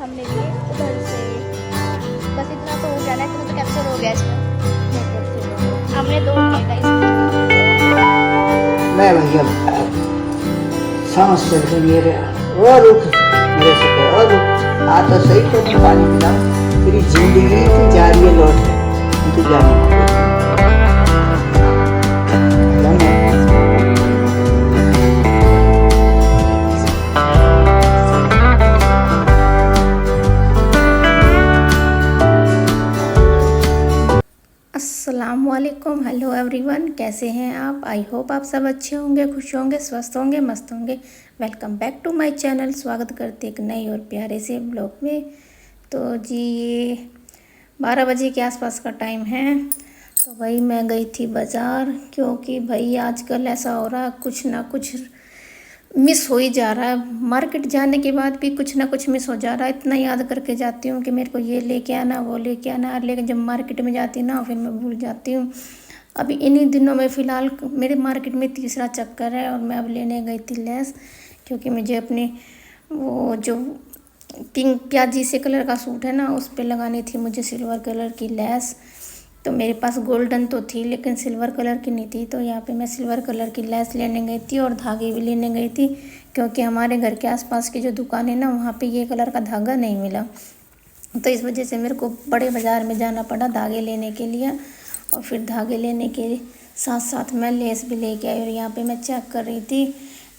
हमने लिए उधर से। बस इतना तो हो गया ना, इतना तो कैप्चर हो गया इसमें। हमने 2 किए गाइस। मैं भैया सांस चल रही है और रुक मेरे से कह और रुक आता सही तो मैं पानी पिला तेरी जिंदगी तू जा रही है लौट तू जाने अस्सलामुअलैकुम, हेलो एवरीवन, कैसे हैं आप? आई होप आप सब अच्छे होंगे, खुश होंगे, स्वस्थ होंगे, मस्त होंगे। Welcome back to my channel. स्वागत करते एक नए और प्यारे से ब्लॉग में। तो जी ये 12 बजे के आसपास का टाइम है। तो भाई मैं गई थी बाज़ार, क्योंकि भाई आजकल ऐसा हो रहा है कुछ ना कुछ मिस हो ही जा रहा है। मार्केट जाने के बाद भी कुछ ना कुछ मिस हो जा रहा है। इतना याद करके जाती हूँ कि मेरे को ये लेके आना, वो लेके आना, लेकिन जब मार्केट में जाती हूँ ना फिर मैं भूल जाती हूँ। अभी इन्हीं दिनों में फ़िलहाल मेरे मार्केट में तीसरा चक्कर है और मैं अब लेने गई थी लेस, क्योंकि मुझे अपनी वो जो पिंक प्याजी से कलर का सूट है ना उस पर लगानी थी मुझे सिल्वर कलर की लेस। तो मेरे पास गोल्डन तो थी लेकिन सिल्वर कलर की नहीं थी। तो यहाँ पे मैं सिल्वर कलर की लेस लेने गई थी और धागे भी लेने गई थी, क्योंकि हमारे घर के आसपास की जो दुकान है ना वहाँ पे ये कलर का धागा नहीं मिला। तो इस वजह से मेरे को बड़े बाज़ार में जाना पड़ा धागे लेने के लिए। और फिर धागे लेने के साथ साथ मैं लेस भी लेके आई। और यहाँ पर मैं चेक कर रही थी,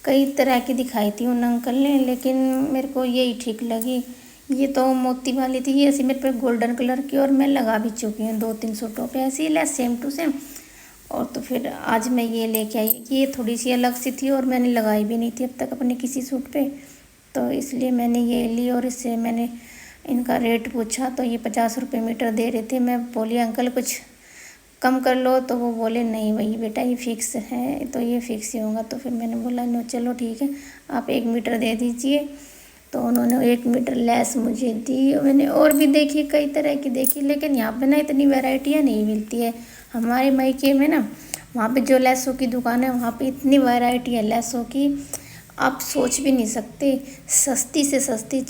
कई तरह की दिखाई थी उन अंकल ने, लेकिन मेरे को यही ठीक लगी। ये तो मोती वाली थी, ये ऐसी मेरे पे गोल्डन कलर की, और मैं लगा भी चुकी हूँ 2-3 सूटों पे ऐसी लेस सेम टू सेम। और तो फिर आज मैं ये लेके आई। ये थोड़ी सी अलग सी थी और मैंने लगाई भी नहीं थी अब तक अपने किसी सूट पे, तो इसलिए मैंने ये ली। और इससे मैंने इनका रेट पूछा तो ये 50 रुपये मीटर दे रहे थे। मैं बोली अंकल कुछ कम कर लो, तो वो बोले नहीं वही बेटा ये फ़िक्स है, तो ये फ़िक्स ही होगा। तो फिर मैंने बोला नो चलो ठीक है, आप 1 मीटर दे दीजिए। तो उन्होंने 1 मीटर लेस मुझे दी। मैंने और भी देखी, कई तरह की देखी, लेकिन यहाँ पे ना इतनी वैरायटियाँ नहीं मिलती है। हमारे मायके में ना वहाँ पे जो लेसों की दुकान है वहाँ पे इतनी वैरायटी है लेसों की, आप सोच भी नहीं सकते। सस्ती से सस्ती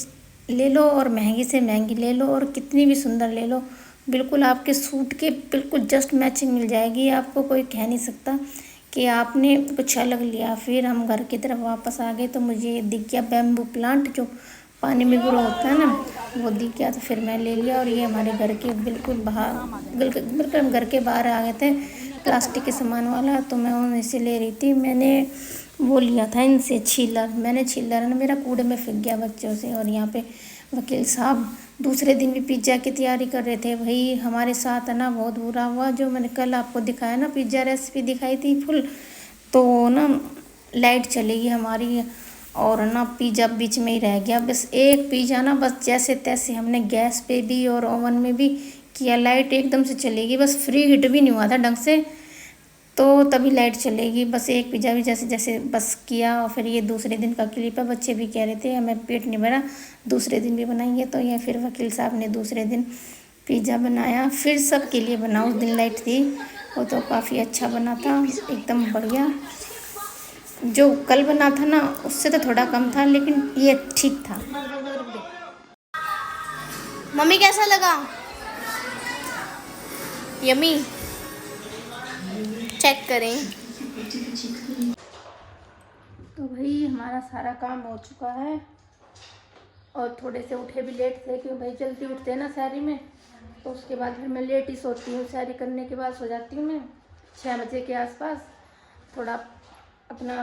ले लो और महंगी से महंगी ले लो और कितनी भी सुंदर ले लो, बिल्कुल आपके सूट के बिल्कुल जस्ट मैचिंग मिल जाएगी। आपको कोई कह नहीं सकता कि आपने कुछ अलग लिया। फिर हम घर की तरफ वापस आ गए तो मुझे दिख गया बैम्बू प्लांट जो पानी में ग्रो होता है ना, वो दिख गया। तो फिर मैं ले लिया। और ये हमारे घर के बिल्कुल बाहर, बिल्कुल हम घर के बाहर आ गए थे प्लास्टिक के सामान वाला, तो मैं उन्हीं से ले रही थी। मैंने वो लिया था इनसे छीलर। मैंने छीलर ना मेरा कूड़े में फेंक गया बच्चों से। और यहाँ पे वकील साहब दूसरे दिन भी पिज़्ज़ा की तैयारी कर रहे थे। भाई हमारे साथ है ना बहुत बुरा हुआ। जो मैंने कल आपको दिखाया ना पिज़्ज़ा रेसिपी दिखाई थी फुल, तो ना लाइट चलेगी हमारी और ना पिज़्ज़ा बीच में ही रह गया। बस एक पिज़्ज़ा ना बस जैसे तैसे हमने गैस पे भी और ओवन में भी किया, लाइट एकदम से चलेगी, बस फ्री हीट भी नहीं हुआ था ढंग से, तो तभी लाइट चलेगी। बस एक पिज़्ज़ा भी जैसे जैसे बस किया। और फिर ये दूसरे दिन का क्लिप है, बच्चे भी कह रहे थे हमें पेट नहीं भरा, दूसरे दिन भी बनाएंगे। तो ये फिर वकील साहब ने दूसरे दिन पिज़्ज़ा बनाया, फिर सब के लिए बना। उस दिन लाइट थी, वो तो काफ़ी अच्छा बना था, एकदम बढ़िया। जो कल बना था ना उससे तो थोड़ा कम था, लेकिन ये ठीक था। मम्मी कैसा लगा? यम्मी, चेक करें। तो भाई हमारा सारा काम हो चुका है और थोड़े से उठे भी लेट थे, क्योंकि भाई जल्दी उठते हैं ना शहरी में, तो उसके बाद फिर मैं लेट ही सोती हूँ। शहरी करने के बाद सो जाती हूँ मैं 6 बजे के आसपास। थोड़ा अपना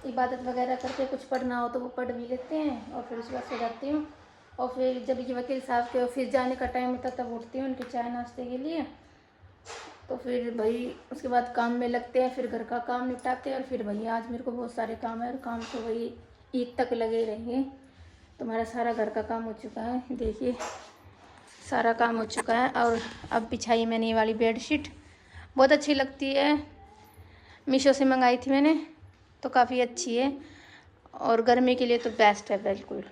इबादत वगैरह करके कुछ पढ़ना हो तो वो पढ़ भी लेते हैं और फिर उसके बाद सो जाती हूँ। और फिर जब ये वकील साहब के ऑफिस जाने का टाइम होता तब उठती हूँ उनके चाय नाश्ते के लिए। तो फिर भाई उसके बाद काम में लगते हैं, फिर घर का काम निपटाते हैं। और फिर भाई आज मेरे को बहुत सारे काम है और काम तो भाई ईद तक लगे रहेंगे। तो हमारा सारा घर का काम हो चुका है, देखिए सारा काम हो चुका है। और अब बिछाई मैंने ये वाली बेडशीट, बहुत अच्छी लगती है, मीशो से मंगाई थी मैंने, तो काफ़ी अच्छी है और गर्मी के लिए तो बेस्ट है बिल्कुल।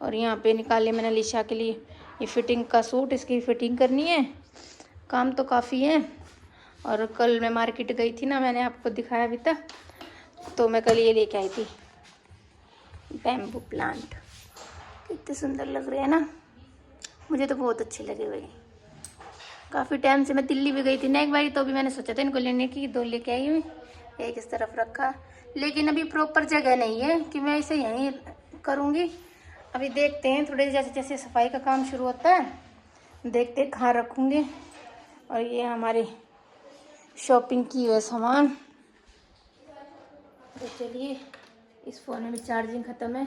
और यहाँ पे निकाले मैंने लिशा के लिए ये फिटिंग का सूट, इसकी फिटिंग करनी है, काम तो काफ़ी है। और कल मैं मार्केट गई थी ना, मैंने आपको दिखाया भी था, तो मैं कल ये लेके आई थी बैम्बू प्लांट। कितने सुंदर लग रहे हैं ना, मुझे तो बहुत अच्छे लगे भाई। काफ़ी टाइम से मैं दिल्ली भी गई थी ना एक बारी, तो भी मैंने सोचा था इनको लेने की, 2 लेके आई हूँ। एक इस तरफ रखा, लेकिन अभी प्रॉपर जगह नहीं है कि मैं इसे यहीं करूँगी। अभी देखते हैं, थोड़े जैसे जैसे सफाई का काम शुरू होता है देखते हैं कहाँ रखूँगी। और ये हमारी शॉपिंग की हुए सामान। तो चलिए, इस फ़ोन में भी चार्जिंग ख़त्म है,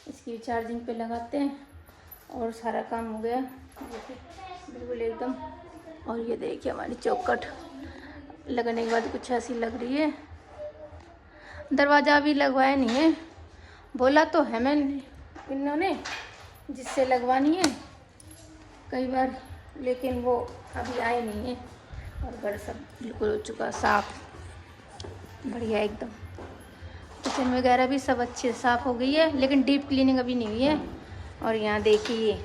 इसकी भी चार्जिंग पे लगाते हैं और सारा काम हो गया बिल्कुल एकदम। और ये देखिए हमारी चौखट लगने के बाद कुछ ऐसी लग रही है। दरवाज़ा अभी लगवाया नहीं है, बोला तो है मैंने इन्होंने जिससे लगवानी है कई बार, लेकिन वो अभी आए नहीं है। और घर सब बिल्कुल हो चुका साफ, बढ़िया एकदम। किचन वगैरह भी सब अच्छे साफ़ हो गई है, लेकिन डीप क्लीनिंग अभी नहीं हुई है। और यहाँ देखिए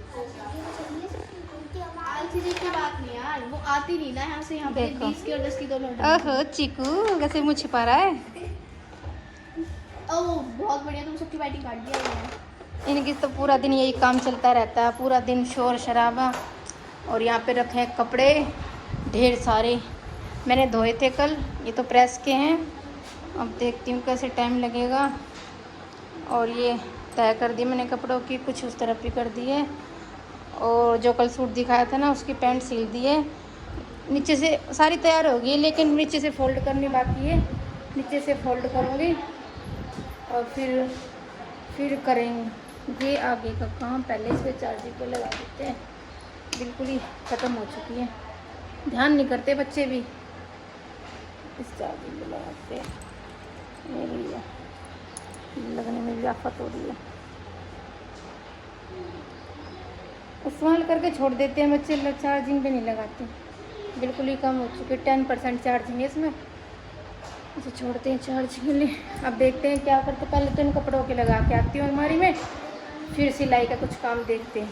बात नहीं यार, वो आती नहीं ना यहाँ से, यहाँ पे 20 की और 10 की दोनों। ओहो चीकू कैसे मुँह छिपा रहा है। ओह बहुत बढ़िया, तुम सबकी बैटिंग काट दिया है। इनकी तो पूरा दिन यही काम चलता रहता है, पूरा दिन शोर शराबा। और यहाँ पे रखे हैं कपड़े ढेर सारे, मैंने धोए थे कल, ये तो प्रेस के हैं। अब देखती हूँ कैसे टाइम लगेगा। और ये तय कर दी मैंने कपड़ों की, कुछ उस तरफ भी कर दी है। और जो कल सूट दिखाया था ना उसकी पैंट सिल दी है, नीचे से सारी तैयार हो गई, लेकिन नीचे से फोल्ड करनी बाकी है। नीचे से फोल्ड करूँगी और फिर करेंगे आगे का काम। पहले इस पर चार्जिंग पे लगा देते हैं, बिल्कुल ही ख़त्म हो चुकी है, ध्यान नहीं करते बच्चे भी। इस चार्जिंग पे लगाते हैं, ये भैया लगने में भी आफत हो रही है। इस्तेमाल करके छोड़ देते हैं बच्चे, चार्जिंग पे नहीं लगाते, बिल्कुल ही कम हो चुके। 10% चार्जिंग है इसमें, इसे छोड़ते हैं चार्जिंग के लिए। अब देखते हैं क्या करते। पहले तो इन कपड़ों के लगा के आती हूँ अलमारी में, फिर सिलाई का कुछ काम देखते हैं।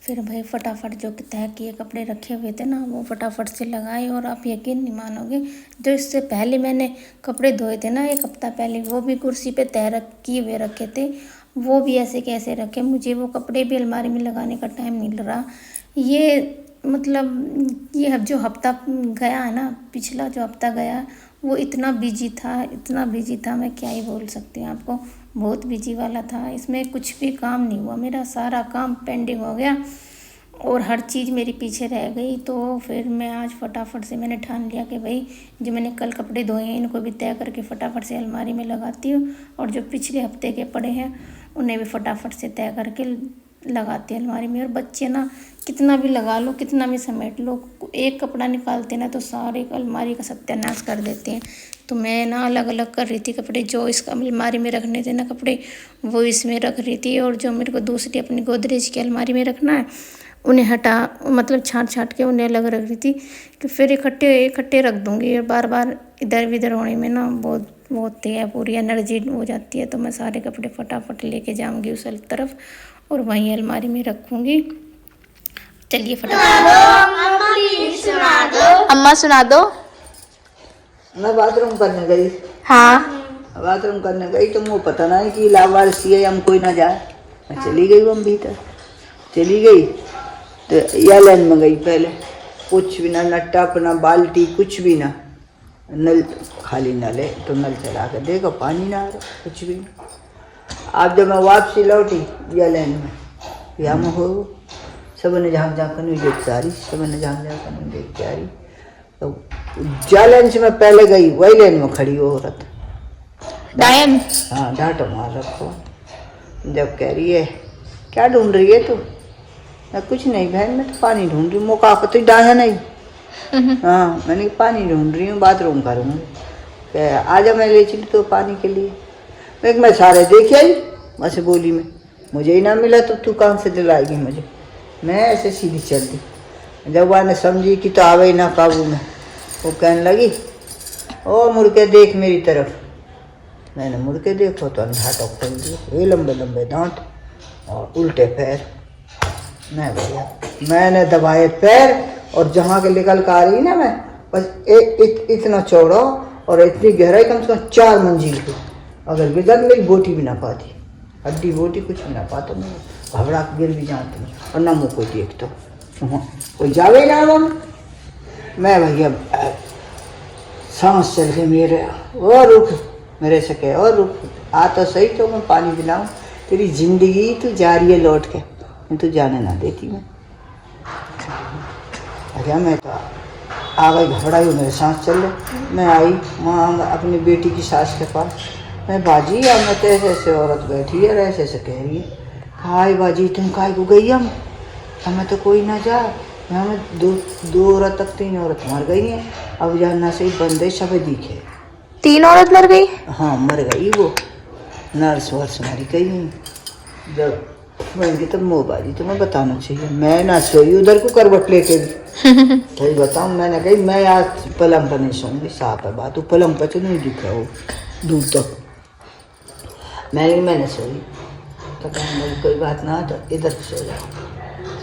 फिर भाई फटाफट जो तय किए कपड़े रखे हुए थे ना, वो फटाफट से लगाए। और आप यकीन नहीं मानोगे, जो इससे पहले मैंने कपड़े धोए थे ना 1 हफ्ता पहले, वो भी कुर्सी पे तय किए हुए रखे थे, वो भी ऐसे कैसे रखे। मुझे वो कपड़े भी अलमारी में लगाने का टाइम नहीं लग रहा। ये मतलब ये अब जो हफ्ता गया है ना, पिछला जो हफ्ता गया, वो इतना बिजी था, मैं क्या ही बोल सकती हूँ आपको। बहुत बिजी वाला था, इसमें कुछ भी काम नहीं हुआ, मेरा सारा काम पेंडिंग हो गया और हर चीज़ मेरी पीछे रह गई। तो फिर मैं आज फटाफट से मैंने ठान लिया कि भाई जो मैंने कल कपड़े धोए हैं इनको भी तय करके फटाफट से अलमारी में लगाती हूँ, और जो पिछले हफ्ते के पड़े हैं उन्हें भी फटाफट से तय करके लगाते हैं अलमारी में। और बच्चे ना कितना भी लगा लो, कितना भी समेट लो, एक कपड़ा निकालते ना तो सारे अलमारी का सत्यानाश कर देते हैं। तो मैं ना अलग अलग कर रही थी कपड़े, जो इस अलमारी में रखने थे ना कपड़े वो इसमें रख रही थी, और जो मेरे को दूसरी अपनी गोदरेज की अलमारी में रखना है उन्हें हटा, मतलब छाँट के उन्हें अलग रख रही थी कि फिर इकट्ठे रख दूँगी। और बार बार इधर उधर होने में ना बहुत है, पूरी एनर्जी हो जाती है। तो मैं सारे कपड़े फटाफट लेके जाऊँगी उस तरफ और वहीं अलमारी में रखूँगी। चलिए फटाफट। अम्मा सुना दो। मैं बाथरूम करने गई। हाँ बाथरूम करने गई तो मुझे पता नहीं कि लावारसी है, हम कोई ना जाए। मैं चली गई, हम भीतर चली गई तो या लाइन में गई। पहले कुछ भी ना, नट्टा अपना बाल्टी कुछ भी ना, नल खाली नल है तो नल चला कर देखो पानी ना आ रहा, कुछ भी ना। अब जब मैं वापसी लौटी या लाइन में या में हो सब ने झाँक कर नहीं देखते आ रही, सब ने झाँक कर नहीं देखते आ रही। तो जा लाइन से मैं पहले गई, वही लाइन में खड़ी हो औरत डायन। हाँ डांटो मार रखो। जब कह रही है क्या ढूंढ रही है तू? मैं कुछ नहीं बहन, मैं तो पानी ढूंढ रही हूँ। मौका तो डाया नहीं। हाँ मैंने पानी ढूंढ रही हूँ, बाथरूम करूँगी। आजा मैं ले चली तो पानी के लिए। मैं सारे देखे आई वैसे बोली में, मुझे ही ना मिला तो तू कहाँ से दिलाएगी मुझे? मैं ऐसे सीधी चल दी। जब वह ने समझी कि तो आवे ना काबू में, वो कहने लगी ओ मुड़ के देख मेरी तरफ। मैंने मुड़ के देखो तो अंधा टोक खोल दिया, ये लंबे लंबे दांत और उल्टे पैर। मैं भैया मैंने दबाए पैर और जहाँ के निकल कर आ रही ना मैं बस इतना चौड़ा और इतनी गहराई कम से कम 4 मंजिल की। अगर विदर मेरी बोटी भी ना पाती, हड्डी बोटी कुछ भी ना पाता मैं घबरा के गिर भी जाती और ना मुँह कोई देख तो कोई जावे ना मैं भैया सांस चल के मेरे और रुक मेरे से कहे और रुक आ तो सही तो मैं पानी पिलाऊं तेरी जिंदगी तू जा रही है लौट के मैं तू जाने ना देती मैं अच्छा मैं तो आ गई घबराई मेरे सांस चल रहे मैं आई वहाँ अपनी बेटी की सास के पास मैं बाजी अब मैं तो ऐसे औरत बैठी है ऐसे ऐसे कह रही है हाय बाजी तुम काय को गई हमें तो कोई ना जा हमें दो औरत तक 3 औरत मर गई हैं अब जानना सही बंदे सब दिखे 3 औरत मर गई? हाँ मर गई वो नर्स वर्स मरी गई जब मैंने तब मोबाइल तो मैं बताना चाहिए मैं ना सोई उधर को करवट लेके भी वही बताऊँ मैंने कही मैं आज पलंग पर नहीं सोऊंगी साफ है बात वो पलंग पर तो नहीं दिख रहा वो दूर तक मैंने सोई तो कहने कोई बात ना तो इधर सो जाओ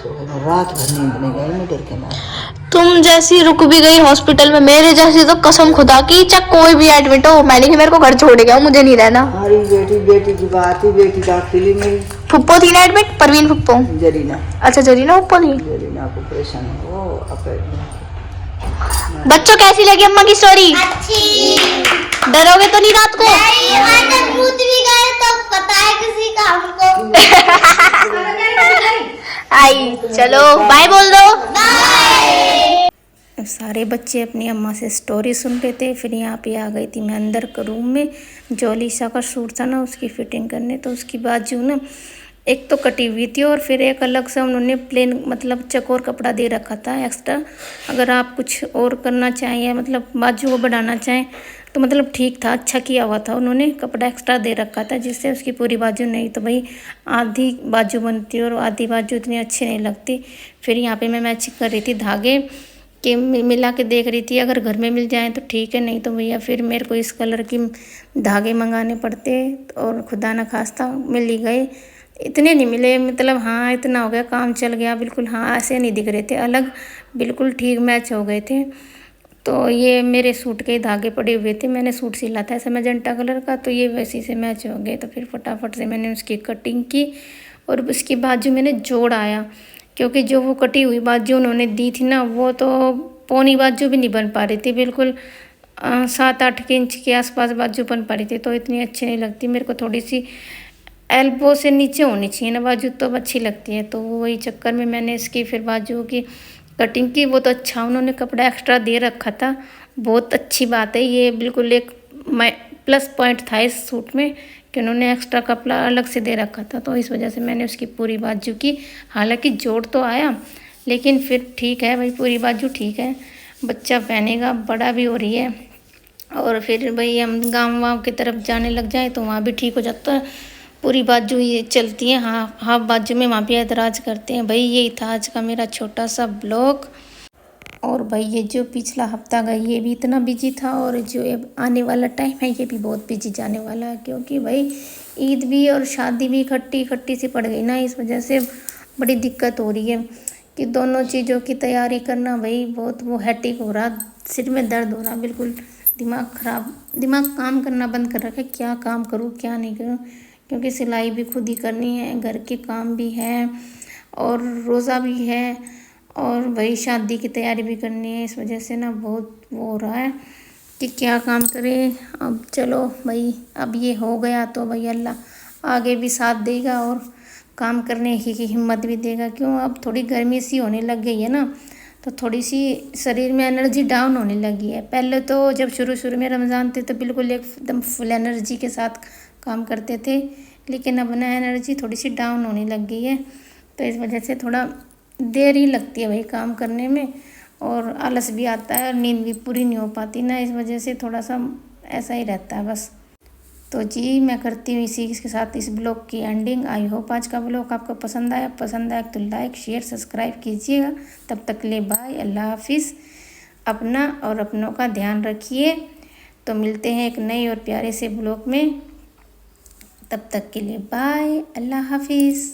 रात भर नींद नहीं गई मैं डर के मारे तुम जैसी रुक भी गई हॉस्पिटल में मेरे जैसी तो कसम खुदा की चाहे कोई भी एडमिट हो मैंने कि मेरे को घर छोड़ गया मुझे नहीं रहना। हमारी बेटी की बात ही बेटी दाखिली मेरी फुप्पो थी ना एडमिट परवीन फुप्पो जरीना अच्छा जरीना फुप्पो थी जरीना को ऑपरेशन हो बच्चों कैसी लगी अम्मा की स्टोरी? अच्छी। डरोगे तो नहीं रात को? नहीं अगर भूत भी गए तो पता है किसी का हमको। आई चलो बाय बोल दो। सारे बच्चे अपनी अम्मा से स्टोरी सुन रहे थे फिर यहाँ पे आ गई थी मैं अंदर के रूम में जो अलीशा का सूट था ना उसकी फिटिंग करने तो उसकी बाजू ना एक तो कटी हुई थी और फिर एक अलग से उन्होंने प्लेन मतलब चकोर कपड़ा दे रखा था एक्स्ट्रा अगर आप कुछ और करना चाहें मतलब बाजू को बढ़ाना चाहें तो मतलब ठीक था अच्छा किया हुआ था उन्होंने कपड़ा एक्स्ट्रा दे रखा था जिससे उसकी पूरी बाजू नहीं तो भाई आधी बाजू बनती और आधी बाजू इतनी अच्छी नहीं लगती। फिर यहाँ पे मैं मैचिंग कर रही थी धागे कि मिला के देख रही थी अगर घर में मिल जाए तो ठीक है नहीं तो भैया फिर मेरे को इस कलर की धागे मंगाने पड़ते और खुदा न खास्ता मिल ही गए इतने नहीं मिले मतलब हाँ इतना हो गया काम चल गया बिल्कुल हाँ ऐसे नहीं दिख रहे थे अलग बिल्कुल ठीक मैच हो गए थे। तो ये मेरे सूट के धागे पड़े हुए थे मैंने सूट सिला था ऐसा मैजेंटा कलर का तो ये वैसी से मैच हो गए तो फिर फटाफट से मैंने उसकी कटिंग की और उसकी बाजू मैंने जोड़ आया क्योंकि जो वो कटी हुई बाजू उन्होंने दी थी ना वो तो पौनी बाजू भी नहीं बन पा रही थी बिल्कुल 7-8 इंच के आसपास बाजू बन पा रही थी तो इतनी अच्छी नहीं लगती मेरे को थोड़ी सी एल्बो से नीचे होनी चाहिए ना बाजू तो अच्छी लगती है तो वही चक्कर में मैंने इसकी फिर बाजू की कटिंग की वो तो अच्छा उन्होंने कपड़ा एक्स्ट्रा दे रखा था बहुत अच्छी बात है ये बिल्कुल एक प्लस पॉइंट था इस सूट में कि उन्होंने एक्स्ट्रा कपड़ा अलग से दे रखा था तो इस वजह से मैंने उसकी पूरी बाजू की हालांकि जोड़ तो आया लेकिन फिर ठीक है भाई पूरी बाजू ठीक है बच्चा पहनेगा बड़ा भी हो रही है और फिर भाई हम गाँव वाँव की तरफ जाने लग जाए तो वहाँ भी ठीक हो जाता है पूरी बाजू ये चलती है हाँ हाफ बाजू में वहाँ भी ऐतराज़ करते हैं भाई यही था आज का मेरा छोटा सा ब्लॉग और भाई ये जो पिछला हफ्ता गया ये भी इतना बिजी था और जो आने वाला टाइम है ये भी बहुत बिजी जाने वाला है क्योंकि भाई ईद भी और शादी भी इकट्ठी सी पड़ गई ना इस वजह से बड़ी दिक्कत हो रही है कि दोनों चीज़ों की तैयारी करना भाई बहुत वो हैटिक हो रहा सिर में दर्द हो रहा बिल्कुल दिमाग काम करना बंद कर रखा है क्या काम करूँ क्या नहीं करूँ क्योंकि सिलाई भी खुद ही करनी है घर के काम भी है और रोज़ा भी है और भाई शादी की तैयारी भी करनी है इस वजह से ना बहुत वो हो रहा है कि क्या काम करें। अब चलो भाई अब ये हो गया तो भाई अल्लाह आगे भी साथ देगा और काम करने की हिम्मत भी देगा क्यों अब थोड़ी गर्मी सी होने लग गई है ना तो थोड़ी सी शरीर में एनर्जी डाउन होने लगी है। पहले तो जब शुरू में रमज़ान थे तो बिल्कुल एकदम फुल एनर्जी के साथ काम करते थे लेकिन अब ना एनर्जी थोड़ी सी डाउन होने लग गई है तो इस वजह से थोड़ा देर ही लगती है भाई काम करने में और आलस भी आता है और नींद भी पूरी नहीं हो पाती ना इस वजह से थोड़ा सा ऐसा ही रहता है बस। तो जी मैं करती हूँ इसी के साथ इस ब्लॉग की एंडिंग। आई होप आज का ब्लॉग आपको पसंद आया तो लाइक शेयर सब्सक्राइब कीजिएगा। तब तक के लिए बाय अल्लाह हाफिज़। अपना और अपनों का ध्यान रखिए। तो मिलते हैं एक नए और प्यारे से ब्लॉग में। तब तक के लिए बाय अल्लाह हाफिज़।